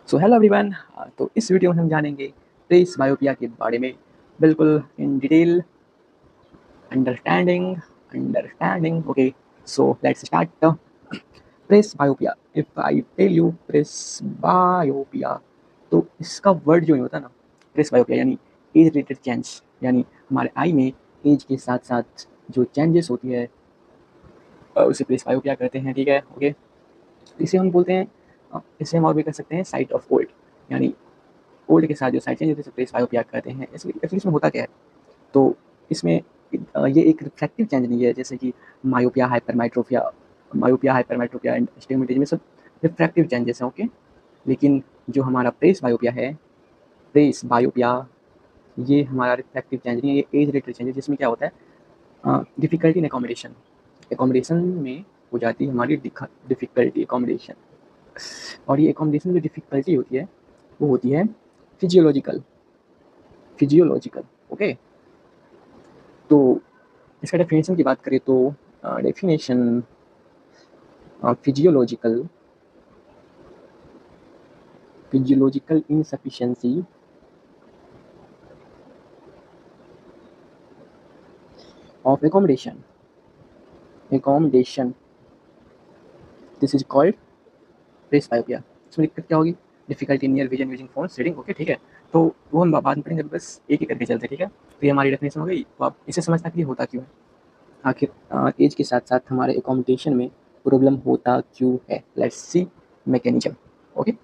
So hello everyone. तो इस video में हम जानेंगे प्रेस बायोपिया के बारे में बिल्कुल in detail. Understanding understanding okay. So let's start. Presbyopia, if I tell you presbyopia, तो इसका वर्ड जो होता है ना, प्रेस बायोपिया यानी एज रिलेटेड चेंज, यानी हमारे आई में एज के साथ साथ जो चेंजेस होती है उसे प्रेस बायोपिया कहते हैं। ठीक है, ओके। इसे हम बोलते हैं, इसे हम और भी कर सकते हैं साइट ऑफ ओल्ड, यानी ओल्ड के साथ जो साइड चेंज होते हैं प्रेस बायोपिया कहते हैं। एक्चुअली इसमें होता क्या है, तो इसमें ये एक रिफ्रैक्टिव चेंज नहीं है, जैसे कि मायोपिया हाइपरमेट्रोपिया एंड एस्टिग्मेटिज्म, में सब रिफ्रैक्टिव चेंजेस हैं, ओके। लेकिन जो हमारा प्रेस बायोपिया है, प्रेस बायोपिया, ये हमारा रिफ्रैक्टिव चेंज नहीं है, ये एज रिलेटेड चेंज है। जिसमें क्या होता है, डिफिकल्टी इन एकोमोडेशन, एकोमोडेशन में हो जाती है हमारी डिफिकल्टी एकोमोडेशन। और ये एकोमोडेशन जो डिफिकल्टी होती है वो होती है फिजियोलॉजिकल, ओके। तो इसका डेफिनेशन की बात करें तो definition physiological insufficiency of accommodation, this is called presbyopia. इसमें दिक्कत क्या होगी, difficulty near vision using phone reading, okay, ठीक है। तो वो हम बाद में पढ़ेंगे, बस एक ही करके चलते, ठीक है। तो ये हमारी डेफिनेशन हो गई। तो आप इसे समझना कि ये होता क्यों है, आखिर एज के साथ साथ हमारे एकोमोडेशन में प्रॉब्लम होता क्यों है। Let's see mechanism, okay.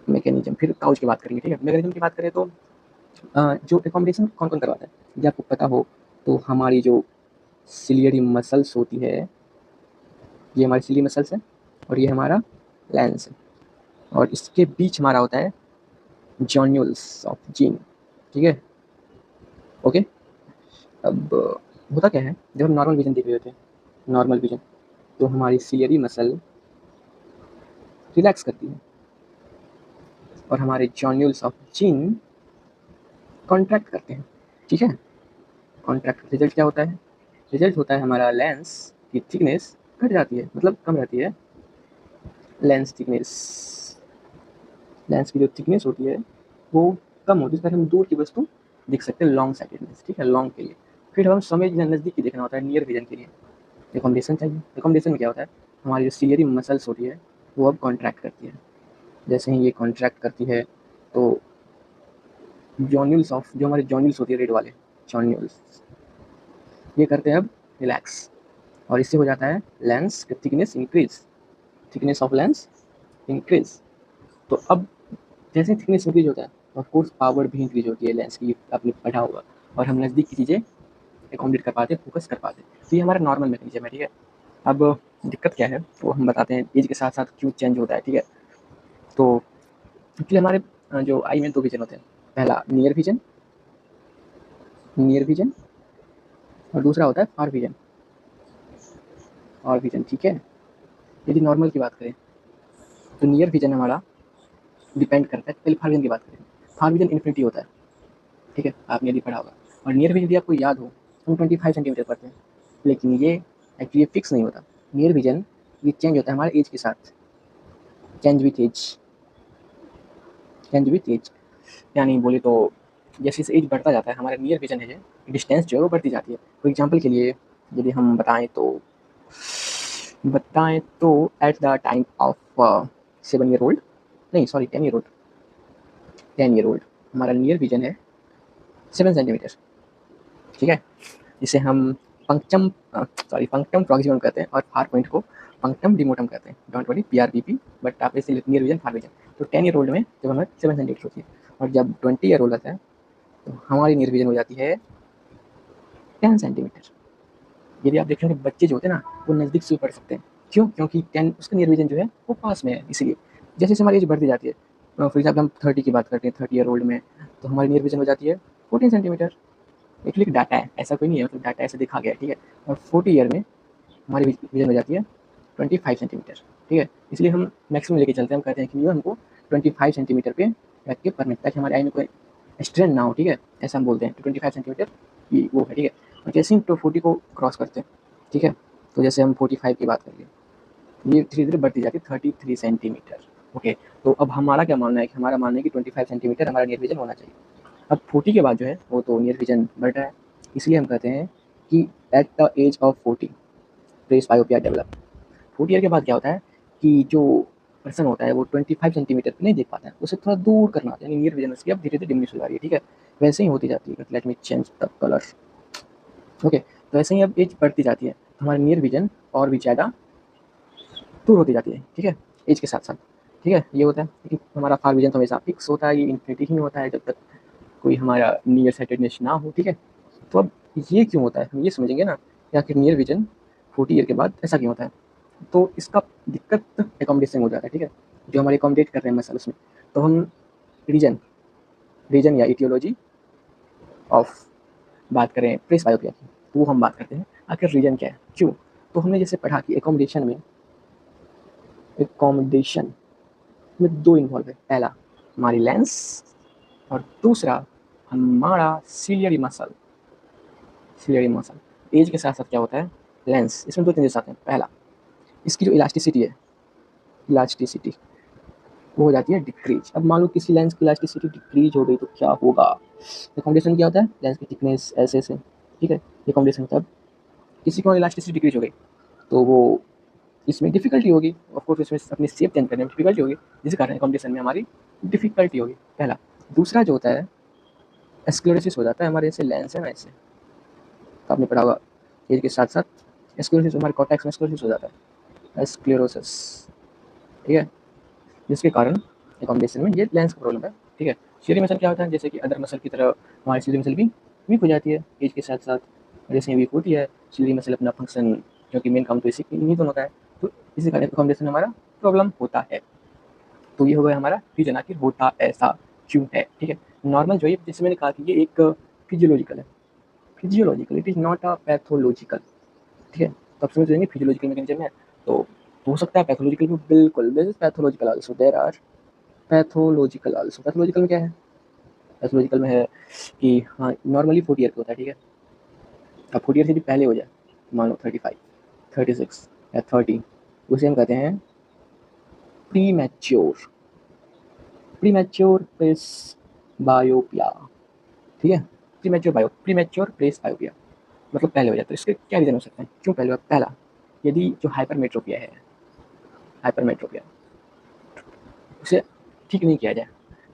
Mechanism, फिर काउच की बात करेंगे, ठीक है। मैकेनिज्म की बात करें तो जो एकोमोडेशन कौन कौन करवाता है, यदि आपको पता हो तो हमारी जो सिलियरी मसल्स होती है, ये हमारी सिलियरी मसल्स है और ये हमारा लेंस है, और इसके बीच हमारा होता है जॉन्यूल्स ऑफ जीन, ठीक है, ओके। अब होता क्या है, जब हम नॉर्मल विजन देख रहे होते हैं, नॉर्मल विजन, तो हमारी सिलियरी मसल रिलैक्स करती है और हमारे जॉन्यूल्स ऑफ जीन कॉन्ट्रैक्ट करते हैं, ठीक है। कॉन्ट्रैक्ट रिजल्ट क्या होता है, रिजल्ट होता है हमारा लेंस की थिकनेस घट जाती है, मतलब कम रहती है। लेंस थिकनेस, लेंस की जो थिकनेस होती है वो कम होती है, जिस हम दूर की वस्तु दिख सकते हैं, लॉन्ग साइटेडनेस, ठीक है, लॉन्ग के लिए। फिर हम समय नज़दीक की देखना होता है, नियर विजन के लिए एकोमोडेशन चाहिए। एकोमोडेशन में क्या होता है, हमारी जो सिलियरी मसल्स होती है वो अब कॉन्ट्रैक्ट करती है। जैसे ही ये कॉन्ट्रैक्ट करती है तो जॉन्यूल्स ऑफ, जो हमारे जॉन्यूल्स होती है रेड वाले जॉन्यूल्स, ये करते हैं अब रिलैक्स, और इससे हो जाता है लेंस का thickness increase, thickness of lens increase. तो अब जैसे थिकनेस इंक्रीज होता है ऑफ कोर्स पावर भी इंक्रीज होती है लेंस की, आपने पढ़ा होगा, और हम नज़दीक की चीज़ें एकोमोडेट कर पाते, फोकस कर पाते। तो ये हमारा नॉर्मल मैकेनिज्म है, ठीक है। अब दिक्कत क्या है वो हम बताते हैं, एज के साथ साथ क्यों चेंज होता है, ठीक है। तो एक्चुअली हमारे जो आई में दो विजन होते हैं, पहला नियर विजन और दूसरा होता है फार विजन, ठीक है। यदि नॉर्मल की बात करें तो नियर विजन हमारा डिपेंड करता है, पहले फार विजन की बात करें, फार विजन इन्फिनिटी होता है, ठीक है, आपने यदि पढ़ा होगा। और नियर विजन यदि आपको याद हो, हम 25 सेंटीमीटर पढ़ते हैं, लेकिन ये एक्चुअली फिक्स नहीं होता। नियर विजन ये चेंज होता है हमारे एज के साथ, चेंज विथ एज, यानी बोले तो जैसे जैसे एज बढ़ता जाता है हमारा नियर विजन है, डिस्टेंस जो है वो बढ़ती जाती है। फॉर एग्जाम्पल के लिए यदि हम बताएं तो at the time of 7 year old, नहीं sorry 10 year old, 10 year old हमारा नियर विजन है 7 सेंटीमीटर, ठीक है। जिसे हम पंक्टम प्रॉक्सिमम कहते हैं, और फार पॉइंट को पंक्टम डिमोटम कहते हैं, डोंट वरी PRVP, बट आप इसे नियर विजन फार विजन। तो 10 ईयर ओल्ड में जब हमें 7 सेंटीमीटर होती है, और जब 20 ईयर ओल्ड होता है तो हमारी नियर विजन हो जाती है 10 सेंटीमीटर। यदि आप देखेंगे बच्चे जो होते हैं ना वो नज़दीक से पढ़ सकते हैं, क्यों, क्योंकि 10 उसका नियर विजन जो है वो पास में है, इसीलिए। जैसे जैसे हमारी एज बढ़ती जाती है, फॉर एग्जाम्पल हम 30 की बात करते हैं, 30 ईयर ओल्ड में, तो हमारी नियर विजन हो जाती है 14 सेंटीमीटर। एक्चुअली डाटा है, ऐसा कोई नहीं है, मतलब डाटा ऐसे देखा गया है, ठीक है। और 40 ईयर में हमारी विजन हो जाती है 25 सेंटीमीटर, ठीक है। इसलिए हम मैक्सिमम लेके चलते हैं, हम कहते हैं कि हमको 25 सेंटीमीटर पे रख के पढ़ना, ताकि हमारे आई में कोई स्ट्रेन ना हो, ठीक है, ऐसा हम बोलते हैं। तो 25 सेंटीमीटर की वो है, ठीक है। और जैसे ही तो 40 को क्रॉस करते हैं, ठीक है, तो जैसे हम 45 की बात करेंगे, ये धीरे धीरे बढ़ती जाती है 33 सेंटीमीटर, ओके, तो अब हमारा क्या मानना है कि हमारा मानना है कि 25 सेंटीमीटर हमारा नियर विजन होना चाहिए। अब 40 के बाद जो है वो तो नियर विजन बढ़ रहा है, इसलिए हम कहते हैं कि at the age of 40 presbyopia develop. 40 year के बाद क्या होता है कि जो पर्सन होता है वो 25 सेंटीमीटर पे नहीं देख पाता है, उसे थोड़ा दूर करना होता है, यानी नियर विजन उसकी अब धीरे धीरे डिमिनिश हो जा रही है, ठीक है। वैसे ही होती जाती है, let me change the colour. Okay, तो ऐसे ही अब एज बढ़ती जाती है, तो हमारा नियर विजन और भी ज़्यादा दूर होती जाती है, ठीक है, एज के साथ साथ। ठीक है, ये होता है कि हमारा फार विजन तो हमेशा फिक्स होता है, ये इन्फिनिटी ही होता है जब तक कोई हमारा नियर साइटेडनेस ना हो, ठीक है। तो अब ये क्यों होता है, हम ये समझेंगे ना कि आखिर नियर विजन 40 ईयर के बाद ऐसा क्यों होता है। तो इसका दिक्कत एकोमोडेशन हो जाता है, ठीक है, जो हमारे एकोमोडेट कर रहे हैं मसल उसमें। तो हम रीजन रीजन या इटियोलॉजी ऑफ बात करें प्रेस बायोपिया की, तो वो हम बात करते हैं आखिर रीजन क्या है, क्यों। तो हमने जैसे पढ़ा कि एकोमोडेशन में दो इन्वॉल्व है, पहला हमारी लेंस और दूसरा हमारा सिलियरी मसल। एज के साथ साथ क्या होता है, लेंस, इसमें दो चेंजेस आते हैं। पहला, इसकी जो इलास्टिसिटी है, इलास्टिसिटी वो हो जाती है डिक्रीज। अब मान लो किसी लेंस की इलास्टिसिटी डिक्रीज हो गई तो क्या होगा। एकोमोडेशन क्या होता है, लेंस की थिकनेस ऐसे ऐसे, ठीक है। एकोमोडेशन मतलब किसी को इलास्टिसिटी डिक्रीज हो गई तो वो इसमें डिफिकल्टी होगी, ऑफकोर्स इसमें अपनी शेप चेंज करने में डिफिकल्टी होगी, जिसके कारण एकोमोडेशन में हमारी डिफिकल्टी होगी, पहला। दूसरा जो होता है एस्क्लेरोसिस हो जाता है हमारे, ऐसे लेंस है ना ऐसे, तो आपने पढ़ा होगा एज के साथ साथ एस्क्लेरोसिस, हमारे कॉर्टेक्स में एस्क्लेरोसिस हो जाता है, एस्क्लेरोसिस, ठीक है, जिसके कारण एकोमोडेशन में ये लेंस का प्रॉब्लम है, ठीक है। सिलियरी मसल क्या होता है, जैसे कि अदर मसल की तरह हमारी सिलियरी मसल भी वीक हो जाती है एज के साथ साथ, जैसे ही वीक होती है सिलियरी मसल अपना फंक्शन, क्योंकि मेन काम तो इसी नहीं दोनों का है, तो इसी कारण एकोमोडेशन हमारा प्रॉब्लम होता है। तो ये हो गया हमारा रीजन, आखिर होता ऐसा क्यों है, ठीक है। नॉर्मल जो है, जैसे मैंने कहा कि ये एक फिजियोलॉजिकल है, physiological, it is not a pathological, ठीक है। तो आप समझ जाएंगे फिजियोलॉजिकल मैकेनिज्म है, तो हो सकता है पैथोलॉजिकल भी, बिल्कुल this is pathological also, there are pathological also. Pathological में क्या है, पैथोलॉजिकल में है कि हाँ नॉर्मली 40 ईयर का होता है, ठीक है। अब 40 ईयर से भी पहले हो जाए, मान लो 35, 36 या 30, उसे हम कहते हैं premature, premature presbyopia, ठीक है। प्री मैच्योर प्रेस बायोपिया मतलब पहले हो जाता है। तो इसके क्या रीज़न हो सकते हैं क्यों पहले हो। पहला, यदि जो हाइपरमेट्रोपिया है, हाइपरमेट्रोपिया उसे ठीक नहीं किया जाए,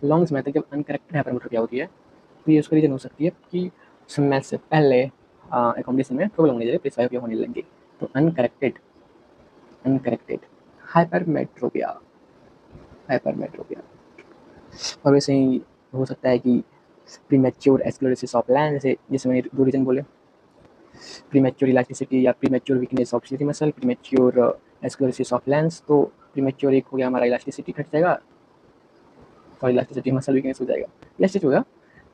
लॉन्ग समय तक जब अनकरेक्टेड हाइपरमेट्रोपिया होती है, तो ये उसका रीज़न हो सकती है कि समय से पहले एकोमोडेशन में प्रॉब्लम होने लगे, प्रेस बायोपिया होने लगी। तो अनकरेक्टेड अनकरेक्टेड हाइपरमेट्रोपिया, हाइपरमेट्रोपिया। और वैसे ही हो सकता है कि प्रीमैच्योर एस्क्लेरोसिस ऑफ लैंस, जैसे जैसे मैंने दो रीजन बोले, प्रीमैच्योर इलास्टिसिटी या premature weakness of ciliary muscle, premature sclerosis of lens. तो प्रीमैच्योर एक हो गया हमारा इलास्टिसिटी घट जाएगा, और इलास्टिसिटी मसल वीकनेस हो जाएगा, इलास्टिक होगा,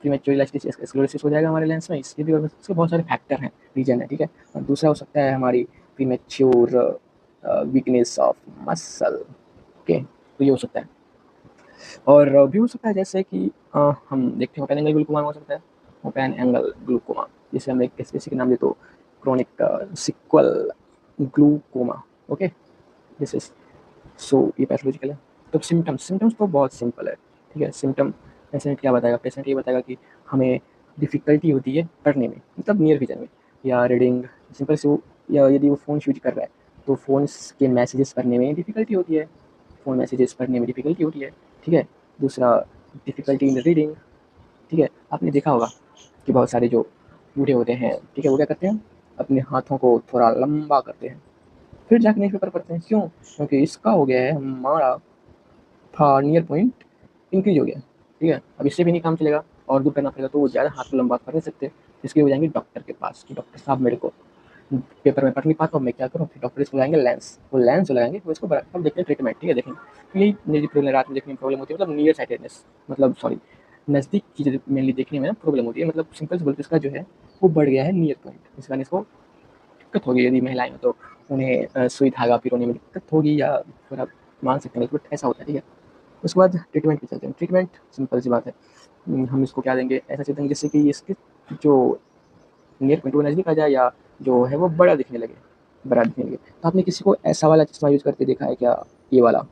प्रीमैच्योर इलास्टिसिटी एस्क्लेरोसिस हो जाएगा हमारे लेंस में। इसके भी उसके बहुत सारे फैक्टर हैं, रीजन है, ठीक है। और दूसरा हो सकता है हमारी premature weakness of muscle, okay, तो ये हो सकता है। और भी हो सकता है जैसे कि हम देखते हैं ओपन एंगल ग्लूकोमा हो सकता है, ओपन एंगल ग्लूकोमा, जिसे हम एक स्पेसिफिक नाम दे तो chronic sequel glaucoma, okay, this is, so ये पैथोलॉजिकल है। तो सिम्टम्स तो बहुत सिंपल है, ठीक है। सिम्टम पेशेंट क्या बताएगा, पेशेंट ये बताएगा कि हमें डिफ़िकल्टी होती है पढ़ने में, मतलब नियर विजन में, या रीडिंग सिंपल से वो, या यदि वो फ़ोन यूज कर रहा है तो फ़ोन के मैसेजेस पढ़ने में डिफ़िकल्टी होती है, फ़ोन मैसेजेस पढ़ने में डिफ़िकल्टी होती है, ठीक है। दूसरा, डिफ़िकल्टी इन रीडिंग, ठीक है। आपने देखा होगा कि बहुत सारे जो बूढ़े होते हैं, ठीक है, वो क्या करते हैं, अपने हाथों को थोड़ा लंबा करते हैं फिर जाके न्यूज़पेपर पढ़ते हैं, क्यों, क्योंकि इसका हो गया है हमारा था नियर पॉइंट इंक्रीज हो गया, ठीक है। अब इससे भी नहीं काम चलेगा और दूर करना पड़ेगा, तो वो ज़्यादा हाथ को लंबा कर नहीं सकते, इसके लिए हो जाएंगे डॉक्टर के पास कि डॉक्टर साहब मेरे को पेपर में पढ़ नहीं पाता हूँ, मैं क्या करूँ। फिर डॉक्टर इसको लगाएंगे लेंस, वो लेंस जो लगाएंगे वो इसको हम देखते हैं ट्रीटमेंट, ठीक है, देखेंगे। तो यही मेरी प्रॉब्लम, रात में देखने में प्रॉब्लम होती है, मतलब नियर साइटेडनेस, मतलब सॉरी, नज़दीक चीज़ें मेनली देखने में ना प्रॉब्लम होती है, मतलब सिंपल से बोलते इसका जो है वो बढ़ गया है नियर पॉइंट, इस कारण इसको दिक्कत होगी। यदि महिलाएं हो तो उन्हें सुई धागा पिरोने में दिक्कत होगी, या थोड़ा मान सकते हैं, बट ऐसा होता है, ठीक है। उसके बाद ट्रीटमेंट पे चलते हैं। ट्रीटमेंट सिंपल सी बात है, हम इसको क्या देंगे, ऐसा चाहते हैं जैसे कि इसके जो नियर पॉइंट वो नज़दीक आ जाए, या जो है वो बड़ा दिखने लगे, बड़ा दिखने लगे। तो आपने किसी को ऐसा वाला चश्मा यूज़ करके देखा है क्या, ये वाला,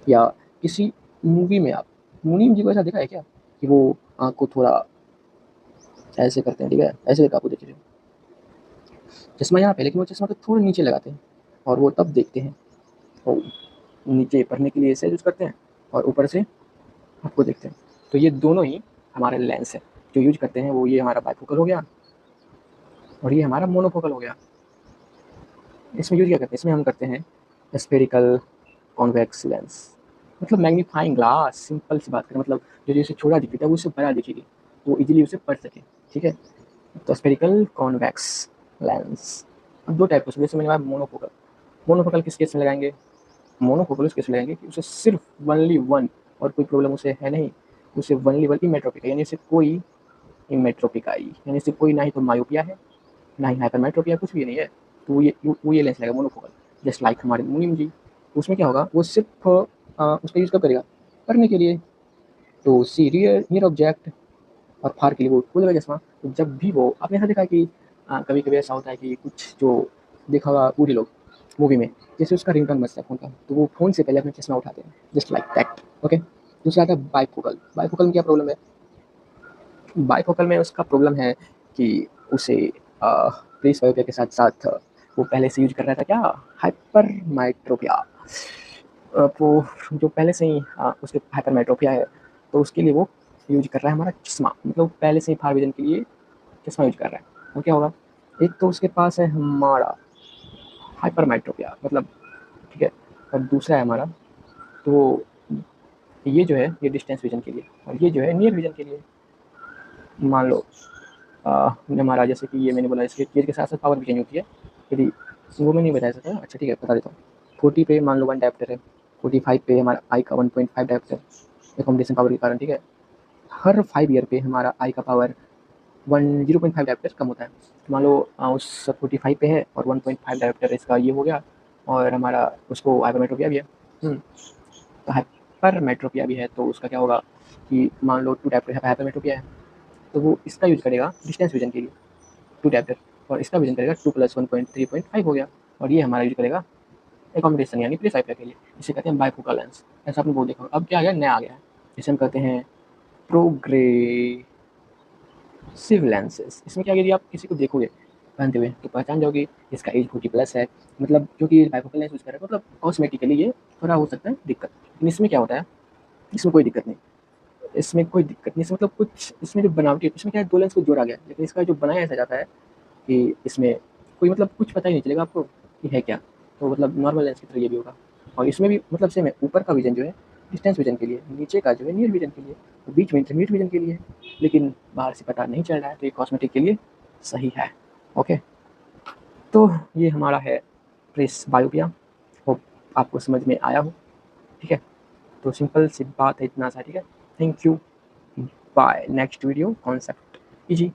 या किसी मूवी में आप मुनीम जी को ऐसा देखा है क्या कि वो आँख को थोड़ा ऐसे करते हैं, ठीक है, ऐसे करके आपको देखिए चश्मा यहाँ पे, लेकिन वो चश्मा को थोड़ा नीचे लगाते हैं और वो तब देखते हैं, और नीचे पढ़ने के लिए ऐसे यूज़ करते हैं और ऊपर से आपको देखते हैं। तो ये दोनों ही हमारे लेंस है जो यूज करते हैं, वो ये हमारा बाइफोकल हो गया और ये हमारा मोनोफोकल हो गया। इसमें यूज क्या करते हैं, इसमें हम करते हैं स्फेरिकल कॉन्वेक्स लेंस, मतलब मैग्नीफाइंग ग्लास। सिंपल सी बात करें, मतलब जो जैसे छोटा दिखता है वो उससे बड़ा दिखेगी, तो इजीली उसे पढ़ सके, ठीक है। तो स्फेरिकल कॉन्वेक्स लेंस अब दो टाइप के, जैसे मैंने कहा मोनोफोकल। मोनोफोकल किस केस में लगाएंगे, मोनोफोकल उस केस में लगाएंगे कि उसे सिर्फ ओनली वन, और कोई प्रॉब्लम उसे है नहीं, उसे ओनली वन इमेट्रोपिक है, यानी उसे कोई इमेट्रोपिक आई, यानी उसे कोई ना ही तो मायोपिया है ना ही हाइपरमेट्रोपिया, कुछ भी नहीं है। तो वो ये लेंस लगेगा मोनोफोकल, जस्ट लाइक हमारे मुनीम जी। उसमें क्या होगा, वो सिर्फ उसका यूज़ कब करेगा, पढ़ने के लिए। तो सी नियर ऑब्जेक्ट और फार के लिए वो खोलेगा चश्मा। तो जब भी वो, आपने ऐसा देखा है कि कभी कभी ऐसा होता है कि कुछ जो देखा होगा बूढ़े लोग मूवी में, जैसे उसका रिंगटोन बजता है फ़ोन का, तो वो फ़ोन से पहले अपना चश्मा उठाते हैं, जस्ट लाइक दैट। ओके। दूसरा आता है बाइफोकल। बाइफोकल में क्या प्रॉब्लम है, बाइफोकल में उसका प्रॉब्लम है कि उसे प्रेस बायोपिया के साथ साथ वो पहले से यूज कर रहा था क्या, हाइपरमेट्रोपिया। वो जो पहले से ही उसके हाइपरमेट्रोपिया है, तो उसके लिए वो यूज कर रहा है हमारा चश्मा, मतलब पहले से ही फार विजन के लिए चश्मा यूज कर रहा है। और क्या होगा, एक तो उसके पास है हमारा हाइपरमेट्रोपिया, मतलब ठीक है, और दूसरा है हमारा, तो ये जो है ये डिस्टेंस विजन के लिए, और ये जो है नियर विजन के लिए। मान लो हमारा, जैसे कि ये मैंने बोला, इसके चीज़ के साथ साथ पावर भी चेंज होती है। यदि वो मैं नहीं बता सकता, अच्छा ठीक है बता देता हूँ। 40 पे मान लो 1 डायोप्टर है, 45 पे हमारा आई का 1.5 डायोप्टर, एकोमोडेशन पावर के कारण, ठीक है। हर 5 ईयर पे हमारा आई का पावर 0.5 डायोप्टर कम होता है। तो मान लो उस 45 पे है और 1.5 डायोप्टर इसका ये हो गया, और हमारा उसको हाइपरमेट्रोपिया भी है। तो हाइपरमेट्रोपिया भी है, तो उसका क्या होगा कि मान लो 2 डायोप्टर हाइपरमेट्रोपिया है, तो वो इसका यूज करेगा डिस्टेंस विजन के लिए 2 डायोप्टर, और इसका विजन करेगा 2 + 1.3.5 हो गया, और ये हमारा यूज करेगा एकोमोडेशन यानी प्रेस हाइपर के लिए। इसे कहते हैं बाइफोकल लेंस। ऐसा आपने बहुत देखा होगा। अब क्या आ गया, नया आ गया है, जिसे हम कहते हैं प्रोग्रेसिव लेंसेज। इसमें क्या, यदि आप किसी को देखोगे पहनते हुए तो पहचान जाओगे इसका एज 40+ है, मतलब क्योंकि बाइफोकल लेंस यूज कर रहा है, मतलब कॉस्मेटिकली ये थोड़ा हो सकता है दिक्कत। लेकिन इसमें क्या होता है, इसमें कोई दिक्कत नहीं, इसमें कोई दिक्कत नहीं। इसमें मतलब कुछ इसमें जो बनावटी है, इसमें क्या है, 2 लेंस को जोड़ा गया है, लेकिन इसका जो बनाया ऐसा जाता है कि इसमें कोई मतलब कुछ पता ही नहीं चलेगा आपको कि है क्या। तो मतलब नॉर्मल लेंस की तरह ये भी होगा, और इसमें भी मतलब सेम है, ऊपर का विजन जो है डिस्टेंस विजन के लिए, नीचे का जो है नियर विजन के लिए, तो बीच में इंटरमीडिएट विजन के लिए। लेकिन बाहर से पता नहीं चल रहा है, तो ये कॉस्मेटिक के लिए सही है। ओके, तो ये हमारा है प्रेस बायोपिया। होप आपको समझ में आया हो, ठीक है। तो सिंपल सी बात है, इतना सा, ठीक है। Thank you, bye. Next video concept easy.